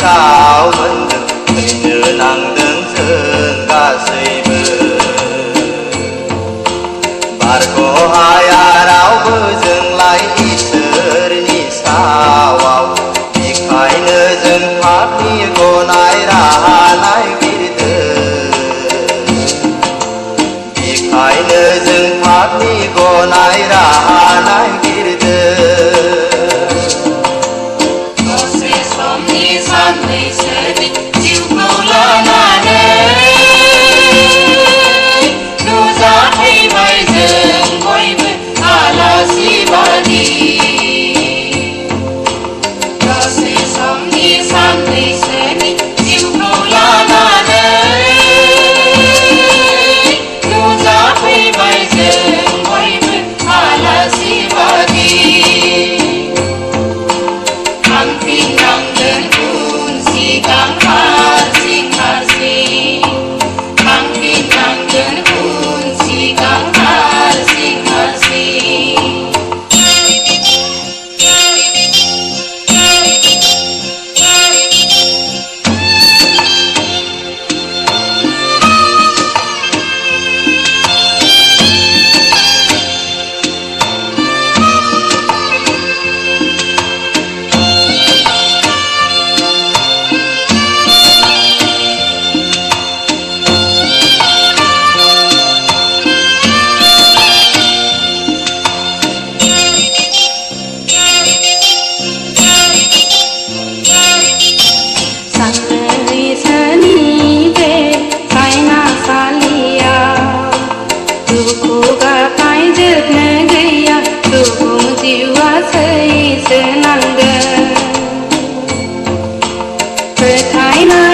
साव मोनदों थैनो नांदों जों गासैबो बारखौ हाया रावबो जोंलाय इसोरनि सावाव बेखायनो जों पापनि गनाय राहा नागिरदों बेखायनो जों पापनि गनाय राहा नागिरदों दसे समनि साननैसोनि जिउखौ लानानै नुजाफैबाय जों बयबो आलासि बादि दसे समनि साननैसोनि जिउखौ लानानै नुजाफैबाय जों बयबो आलासि बादि थांफिननांगोन उन सिगां हारसिं हारसिं थांफिननांगोन उन सिगां हारसिं हारसिं Foreigner